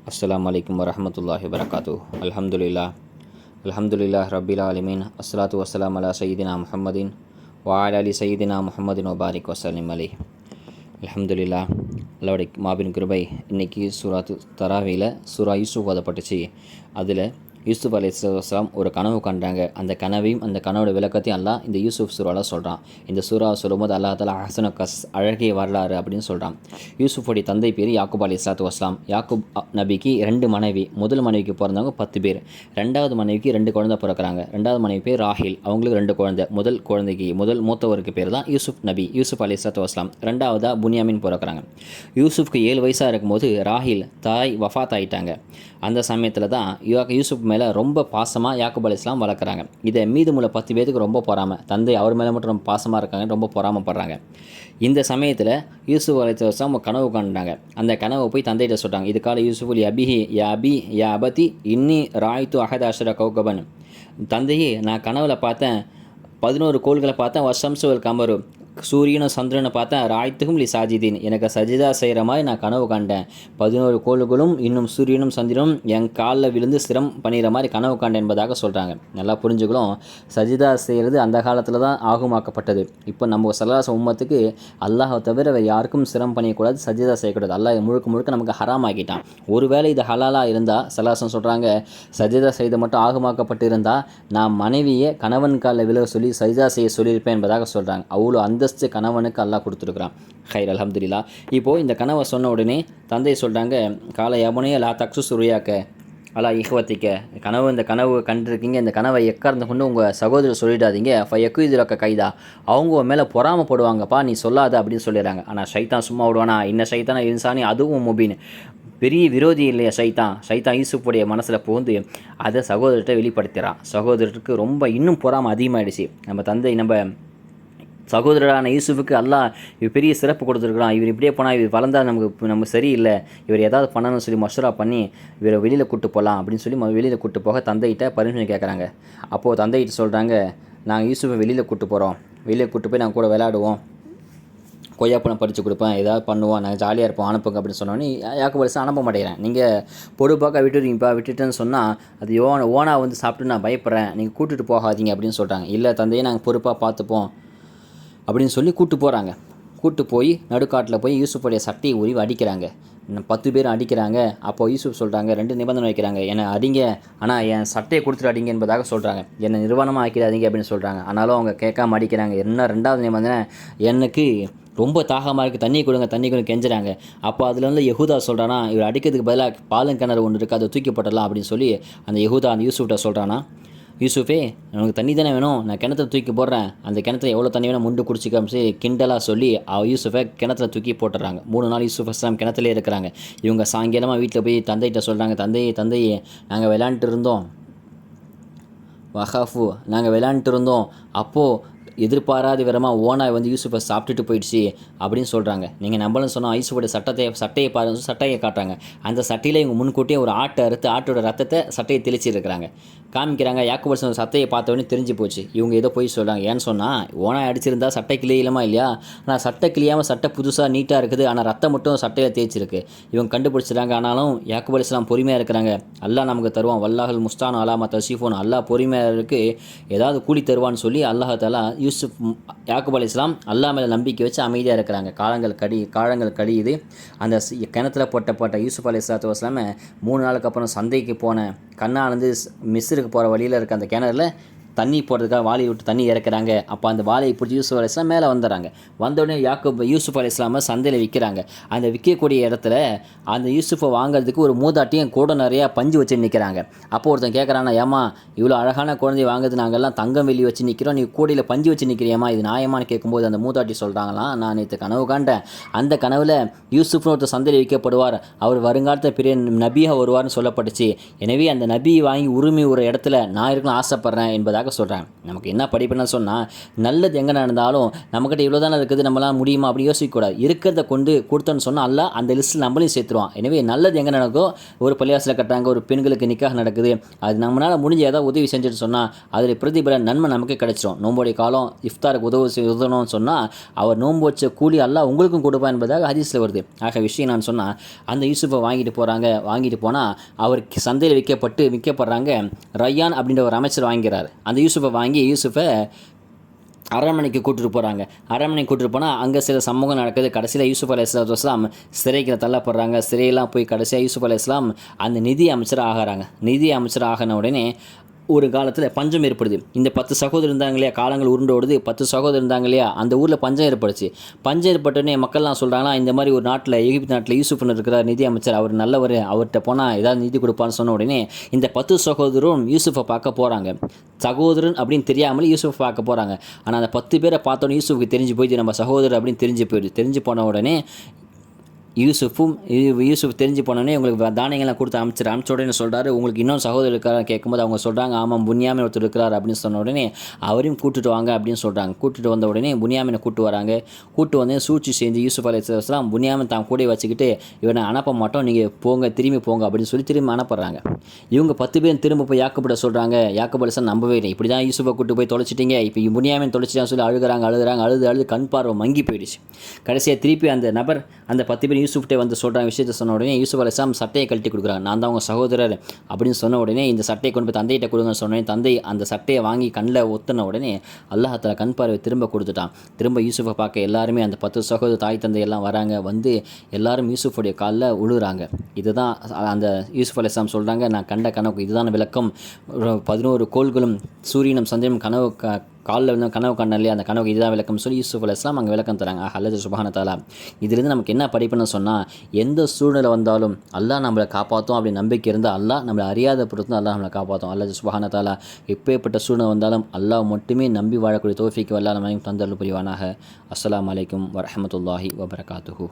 அஸ்ஸலாமு அலைக்கும் வரஹ்மத்துல்லாஹி வபரகாத்துஹு. அல்ஹம்துலில்லாஹ் ரப்பில் ஆலமீன். அஸ்ஸலாத்து வஸ்ஸலாமு அலா சய்யிதினா முஹம்மதின் வ அலா ஆலி சய்யிதினா முஹம்மதின் வபாரிக் வஸல்லிம் அலைஹி. அல்ஹம்துலில்லாஹ், அல்லாஹ்வுடைய மாபெரும் கிருபை. இன்றைக்கி தராவியில் சூரா யூசுஃப் ஓதப்பட்டுச்சு. அதில் யூசுஃப் அலைஹிஸ்ஸலாம் ஒரு கனவு கண்டாங்க. அந்த கனவையும் அந்த கனவோட விளக்கத்தையும் அல்லாஹ் இந்த யூசுஃப் சூறாவில் சொல்கிறான். இந்த சூறாவை சொல்லும்போது அல்லாஹ் தஆலா அஹ்ஸன கஸ், அழகிய வரலாறு அப்படின்னு சொல்கிறான். யூசுஃபுடைய தந்தை பேர் யாக்கூப் அலைஹிஸ்ஸலாத்து வஸ்ஸலாம். யாக்கூப் நபிக்கு 2 மனைவி. முதல் மனைவிக்கு பிறந்தவங்க 10 பேர். ரெண்டாவது மனைவிக்கு 2 குழந்தை பிறக்கிறாங்க. ரெண்டாவது மனைவி பேர் ராஹில், அவங்களுக்கு 2 குழந்தை. முதல் மூத்தவருக்கு பேர் தான் யூசுஃப் நபி, யூசுஃப் அலைஹிஸ்ஸலாத்து வஸ்ஸலாம். ரெண்டாவதாக புன்யாமின் பிறக்கிறாங்க. யூசுஃப்க்கு 7 வயசாக இருக்கும்போது ராஹில் தாய் வஃபாத் ஆகிட்டாங்க. அந்த சமயத்தில் தான் யூசுஃப் மேலே ரொம்ப பாசமாக யாக்கூப் அலைஹிஸ்ஸலாம் வளர்க்குறாங்க. இதை மீதமுள்ள 10 பேருக்கு ரொம்ப பொறாமை. தந்தை அவர் மேலே மட்டும் ரொம்ப பாசமாக இருக்காங்க, ரொம்ப பொறாமப்படுறாங்க. இந்த சமயத்தில் யூசுஃப் அலைஹிஸ்ஸலாம் கனவு கண்டாங்க. அந்த கனவை போய் தந்தைகிட்ட சொல்கிறாங்க. இது கால யூசுஃபுல் அபிஹி யா அபி யா அபதி இன்னி ராய்த்து அஹத் அஷர கௌகபன். தந்தையே, நான் கனவில் பார்த்தேன் 11 கோள்களை பார்த்தேன். வஷம்சுவல் கமரு, சூரியனும் சந்திரனை பார்த்தேன். ராய்த்துக்கும் லி சாஜிதீன், எனக்கு சஜிதா செய்கிற மாதிரி நான் கனவு கண்டேன். 11 கோள்களும் இன்னும் சூரியனும் சந்திரனும் என் காலில் விழுந்து சிரம் பண்ணிடுற மாதிரி கனவு கண்டேன் என்பதாக சொல்கிறாங்க. நல்லா புரிஞ்சுக்கணும், சஜிதா செய்கிறது அந்த காலத்தில் தான் ஆகுமாக்கப்பட்டது. இப்போ நம்ம சல்லாச உம்மத்துக்கு அல்லாஹை தவிர வேறு யாருக்கும் சிரம் பண்ணியக்கூடாது, சஜிதா செய்யக்கூடாது. அல்லாஹ் முழுக்க முழுக்க நமக்கு ஹராம் ஆக்கிட்டான். ஒருவேளை இது ஹலாலாக இருந்தால் சல்லாசம் சொல்கிறாங்க, சஜிதா செய்து மட்டும் ஆகுமாக்கப்பட்டு இருந்தால் நான் மனைவியை கணவன் காலில் விழுக சொல்லி சஜிதா செய்ய சொல்லியிருப்பேன் என்பதாக சொல்கிறாங்க. அவ்வளோ அந்த கணவனுக்கு அல்லாஹ் கொடுத்துருக்குறான். ஹைர், அல்ஹம்துலில்லாஹ். இப்போது இந்த கனவை சொன்ன உடனே தந்தை சொல்கிறாங்க, கால யமுனைய லா தக்சு சுரியாக்க அல்லா இஹ்வத்திக்க, இந்த கனவு கண்டிருக்கீங்க, இந்த கனவை எக்கார்ந்து கொண்டு உங்கள் சகோதரர் சொல்லிடாதீங்க. ஃபயக்குதிலக்க கைதா, அவங்க மேலே பொறாமப்படுவாங்கப்பா, நீ சொல்லாத அப்படின்னு சொல்லிடுறாங்க. ஆனால் ஷைத்தான் சும்மா விடுவானா? இன்ன ஷைத்தான இன்சானி அதுவும் முபீன், பெரிய விரோதி இல்லையா ஷைத்தான் யூசுஃபுடைய மனசில் புகுந்து அதை சகோதரர்கிட்ட வெளிப்படுத்துகிறான். சகோதரருக்கு ரொம்ப இன்னும் பொறாமல் அதிகமாகிடுச்சு. நம்ம சகோதரரான யூசுஃபுக்கு அல்லாஹ் பெரிய சிறப்பு கொடுத்துருக்குறான். இவர் இப்படியே போனால் இவர் வளர்ந்தால் நம்ம சரியில்லை, இவர் ஏதாவது பண்ணணும்னு சொல்லி மஷூரா பண்ணி இவரை வெளியில் கூட்டு போகலாம் அப்படின்னு சொல்லி வெளியில் கூட்டு போக தந்தைகிட்ட பர்மிஷன் கேட்குறாங்க. அப்போது தந்தைகிட்ட சொல்கிறாங்க, நாங்கள் யூசுஃபை வெளியில் கூட்டு போகிறோம், வெளியில் கூட்டு போய் நாங்கள் கூட விளையாடுவோம், கொய்யாப்பழம் பறித்து கொடுப்பேன், ஏதாவது பண்ணுவோம், நாங்கள் ஜாலியாக இருப்போம், அனுப்புங்க அப்படின்னு சொன்னோன்னே யாக்கூப் அலைஹிஸ்ஸலாம் அனுப்ப மாட்டேங்கிறேன். நீங்கள் பொறுப்பாக விட்டுட்டேன்னு சொன்னால் அது ஓனா வந்து சாப்பிட்டு நான் பயப்படுறேன், நீங்கள் கூட்டிகிட்டு போகாதீங்க அப்படின்னு சொல்கிறாங்க. இல்லை தந்தையை நாங்கள் பொறுப்பாக பார்த்துப்போம் அப்படின்னு சொல்லி கூட்டு போய் நடுக்காட்டில் போய் யூசுஃபுடைய சட்டையை உருவி அடிக்கிறாங்க. 10 பேர் அடிக்கிறாங்க. அப்போது யூசுஃப் சொல்கிறாங்க, 2 நிபந்தனை வைக்கிறாங்க, என்னை அடிங்க, ஆனால் என் சட்டையை கொடுத்துட்டு அடிங்க என்பதாக சொல்கிறாங்க. என்னை நிர்வாணமாக ஆக்கிடாதீங்க அப்படின்னு சொல்கிறாங்க. ஆனாலும் அவங்க கேட்காம அடிக்கிறாங்க. என்ன 2வது நிபந்தனை, எனக்கு ரொம்ப தாகமாக இருக்குது, தண்ணி கொடுங்க கெஞ்சுறாங்க. அப்போ அதில் வந்து யெகூதா சொல்கிறானா, இவர் அடிக்கிறதுக்கு பதிலாக பாலும் கிணறு ஒன்று இருக்குது, அதை தூக்கி போட்டலாம் அப்படின்னு சொல்லி அந்த யெகூதா அந்த யூசுஃப்கிட்ட சொல்கிறானா, யூசுஃபே உனக்கு தண்ணி தானே வேணும், நான் கிணத்துல தூக்கி போடுறேன், அந்த கிணத்துல எவ்வளோ தண்ணி வேணும் முண்டு குடிச்சிக்க சொல்லி கிண்டலாக சொல்லி யூசுஃபை கிணத்துல தூக்கி போட்டுறாங்க. 3 நாள் யூசுஃப் அலைஹிஸ்ஸலாம் கிணத்துலேயே இருக்கிறாங்க. இவங்க சாயங்காலமாக வீட்டில் போய் தந்தைகிட்ட சொல்கிறாங்க, தந்தையே நாங்கள் விளையாண்டுட்டு இருந்தோம், வஹாஃபு நாங்கள் விளையாண்டுட்டு இருந்தோம், அப்போது எதிர்பாராத விதமாக ஓனாய் வந்து யூசுஃபை சாப்பிட்டுட்டு போயிடுச்சு அப்படின்னு சொல்கிறாங்க. நீங்கள் நம்மளும் சொன்னால் யூசுஃபோட சட்டையை பாருங்க, சட்டையை காட்டுறாங்க. அந்த சட்டையில் இவங்க முன்கூட்டியே ஒரு ஆட்டை அறுத்து ஆட்டோட ரத்தத்தை சட்டையை தெளிச்சிருக்கிறாங்க, காமிக்கிறாங்க. யாக்கூப் அலைஹிஸ்ஸலாம் சட்டையை பார்த்தோன்னே தெரிஞ்சு போச்சு, இவங்க ஏதோ போய் சொல்கிறாங்க. ஏன்னு சொன்னால் ஓனாய் அடிச்சிருந்தா சட்டை கிளியலாமா இல்லையா, ஆனால் சட்டை கிளியாமல் சட்டை புதுசாக நீட்டாக இருக்குது, ஆனால் ரத்தம் மட்டும் சட்டையில் தேய்ச்சிருக்கு. இவங்க கண்டுபிடிச்சிட்டாங்க. ஆனாலும் யாக்கூப் அலைஹிஸ்ஸலாம் பொறுமையாக இருக்கிறாங்க. அல்லாஹ் நமக்கு தருவான், வல்லாஹுல் முஸ்தான் அலாமா தசீஃபோன், அல்லாஹ் பொறுமையாக இருக்குது, ஏதாவது கூலி தருவான்னு சொல்லி அல்லாஹ் தஆலா யாக்கூப் அலைஹிஸ்ஸலாம் அல்லாஹ் மேலே நம்பிக்கை வச்சு அமைதியாக இருக்கிறாங்க. காலங்கள் கழியுது. அந்த கிணத்துல போட்ட யூசுஃப் அலைஹிஸ்ஸலாத்து வஸ்ஸலாம் 3 நாளுக்கு அப்புறம் சந்தைக்கு போன கண்ணாலேருந்து மிஸ்ருக்கு போகிற வழியில் இருக்க அந்த கிணறுல தண்ணி போடுறதுக்காக வாளியை விட்டு தண்ணி இறக்குறாங்க. அப்போ அந்த வாளியை பிடிச்சி யூசுஃப் அலைஹிஸ்ஸலாம் மேலே வந்துடுறாங்க. வந்தோடனே யூசுஃப் அலைஹிஸ்ஸலாமை சந்தையில் விற்கிறாங்க. அந்த விற்கக்கூடிய இடத்துல அந்த யூசுஃபை வாங்குறதுக்கு ஒரு மூதாட்டியும் கூட நிறையா பஞ்சு வச்சு நிற்கிறாங்க. அப்போ ஒருத்தன் கேட்குறான்னா, ஏமா இவ்வளோ அழகான குழந்தைய வாங்குறது, நாங்கள்லாம் தங்கம் வெள்ளி வச்சு நிற்கிறோம், நீ கூடையில் பஞ்சு வச்சு நிற்கிறியம்மா, இது நியாயமானு கேட்கும்போது அந்த மூதாட்டி சொல்கிறாங்களாம், நான் நேற்று கனவு காண்டேன், அந்த கனவில் யூசுஃப்னு ஒருத்தர் சந்தையில் விற்கப்படுவார், அவர் வருங்காலத்தில் பெரிய நபியாக வருவார்னு சொல்லப்பட்டுச்சு, எனவே அந்த நபியை வாங்கி உரிமை ஒரு இடத்துல நான் இருக்கணும் ஆசைப்பட்றேன் என்பதாக என்பதாக சொல்கிறாங்க. நமக்கு என்ன படிப்புன்னு சொன்னால், நல்லது எங்கே நடந்தாலும் நம்மக்கிட்ட இவ்வளோ தானே இருக்குது, நம்மளால் முடியுமா அப்படி யோசிக்கக்கூடாது. இருக்கிறத கொண்டு கொடுத்தோன்னு சொன்னால் அல்லாஹ் அந்த லிஸ்ட்டில் நம்மளையும் சேர்த்துருவான். எனவே நல்லது எங்கே நடக்குதோ, ஒரு பள்ளிவாசலில் கட்டுறாங்க, ஒரு பெண்களுக்கு நிக்காக நடக்குது, அது நம்மளால் முடிஞ்ச ஏதாவது உதவி செஞ்சுட்டு சொன்னால் அதில் பிரதிபலன் நன்மை நமக்கு கிடைச்சிரும். நோம்போடைய காலம் இஃப்தாருக்கு உதவணும்னு சொன்னால் அவர் நோன்பு வச்ச கூலி அல்லாஹ் உங்களுக்கும் கொடுப்பான் என்பதாக ஹதீஸில் வருது. ஆக விஷயம் நான் சொன்னால், அந்த யூசுஃபை வாங்கிட்டு போனால் அவருக்கு சந்தையில் விற்கப்படுறாங்க. ரய்யான் அப்படின்ற ஒரு அமைச்சர் வாங்கிறார். அந்த யூசுஃபை வாங்கி யூசுஃபை அரண்மனைக்கு கூட்டிட்டு போகிறாங்க. அரண்மனைக்கு கூட்டிட்டு போனால் அங்கே சில சமூகம் நடக்குது. கடைசியில் யூசுஃப் அலைஹிஸ்ஸலாம் சிறைக்கு தள்ளப்படுறாங்க. சிறையெல்லாம் போய் கடைசியாக யூசுஃப் அலைஹிஸ்ஸலாம் அந்த நிதி அமைச்சர் ஆகிறாங்க. நிதி அமைச்சர் ஆகின உடனே ஒரு காலத்தில் பஞ்சம் ஏற்படுது. இந்த 10 சகோதரர் இருந்தாங்க இல்லையா, காலங்கள் உருண்டோடுது, 10 சகோதரர் இருந்தாங்க இல்லையா, அந்த ஊரில் பஞ்சம் ஏற்படுச்சு. பஞ்சம் ஏற்பட்டோடனே மக்கள்லாம் சொல்கிறாங்களா, இந்த மாதிரி ஒரு நாட்டில், எகிப்து நாட்டில் யூசுஃப்னு இருக்கிறார் நிதி அமைச்சர், அவர் நல்லவர், அவர்கிட்ட போனால் ஏதாவது நிதி கொடுப்பான்னு சொன்ன உடனே இந்த 10 சகோதரரும் யூசுஃபை பார்க்க போகிறாங்க. சகோதரன் அப்படின்னு தெரியாமல் யூசுஃப் பார்க்க போகிறாங்க. ஆனால் அந்த 10 பேரை பார்த்தோன்னே யூசுஃபுக்கு தெரிஞ்சு போயிடுது, நம்ம சகோதரர் அப்படின்னு தெரிஞ்சு போன உடனே யூசுஃப் தெரிஞ்சு போனோடனே உங்களுக்கு தானியங்கள்லாம் கொடுத்து அனுப்பிச்ச உடனே சொல்கிறாரு, உங்களுக்கு இன்னொரு சகோதரர் இருக்காரு கேட்கும்போது அவங்க சொல்கிறாங்க, ஆமாம் புன்யாமின் ஒருத்தர் இருக்கிறார் அப்படின்னு சொன்ன உடனே அவரையும் கூட்டிட்டு வாங்க அப்படின்னு சொல்கிறாங்க. கூட்டிட்டு வந்த உடனே புன்யாமினை கூட்டு வராங்க. கூட்டு வந்து சூழ்ச்சி செஞ்சு யூசுஃப் அலைஹிஸ்ஸலாம் புன்யாமின் தான் கூட வச்சுக்கிட்டு, இவனை அனுப்ப மாட்டோம், நீங்கள் போங்க, திரும்பி போங்க அப்படின்னு சொல்லி திரும்பி அனுப்புறாங்க. இவங்க 10 பேர் திரும்ப போய் யாக்கோபுட சொல்கிறாங்க. யாக்கோபு அலைஹிஸ்ஸலாம் நம்பவே இல்லை. இப்படி தான் யூசுஃபை கூட்டு போய் தொலைச்சிட்டிங்க, இப்போ புன்யாமின் தொலைச்சிட்டான்னு சொல்லி அழுது கண் பார்வை மங்கி போயிடுச்சு. கடைசியாக திருப்பி அந்த நபர் அந்த 10 பேர் யூசுஃப்டே வந்து சொல்கிறாங்க. விஷயத்தை சொன்ன உடனே யூசுஃப் அலைஹிஸ்ஸலாம் சட்டையை கழட்டி கொடுக்குறாங்க. நான் தான் அவங்க சகோதரர் அப்படின்னு சொன்ன உடனே இந்த சட்டையை கொண்டு போய் தந்தையிட்ட கொடுங்கன்னு சொன்ன உடனே தந்தை அந்த சட்டையை வாங்கி கண்ணில் ஒத்துன உடனே அல்லாஹ் தஆலா கண் பார்வை திரும்ப கொடுத்துட்டான். திரும்ப யூசுஃபை பார்க்க எல்லாருமே அந்த 10 சகோதரர் தாய் தந்தை எல்லாம் வராங்க. வந்து எல்லாரும் யூசுஃபுடைய காலில் விழுறாங்க. இதுதான் அந்த யூசுஃப் அலைஹிஸ்ஸலாம் சொல்கிறாங்க, நான் கண்ட கனவுக்கு இதுதான் விளக்கம். 11 கோள்களும் சூரியனும் சந்திரனும் காலில் வந்து கனவு கண்ட இல்லையா, அந்த கனவுக்கு இதுதான் விளக்கம் சொல்லி யூசுஃப் அலைஹிஸ்ஸலாம் அங்கே விளக்கம் தராங்க. அல்லாஹ் சுப்ஹானஹு தஆலா இதிலிருந்து நமக்கு என்ன படிப்புன்னு சொன்னால், எந்த சூழ்நிலை வந்தாலும் அல்லாஹ் நம்மளை காப்பாற்றும் அப்படி நம்பிக்கை இருந்தால் அல்லாஹ் நம்மளை அறியாத பொறுத்து அல்லாஹ் நம்மளை காப்பாற்றும். அல்லாஹ் சுப்ஹானஹு தஆலா எப்பேற்பட்ட சூழ்நிலை வந்தாலும் அல்லாஹ் மட்டுமே நம்பி வாழக்கூடிய தௌஃபீக் அல்லாஹ் நம்மையும் தந்தருள் புரிவானாக. அஸ்ஸலாமு அலைக்கும் வரஹ்மத்துல்லாஹி வபரகாத்துஹு.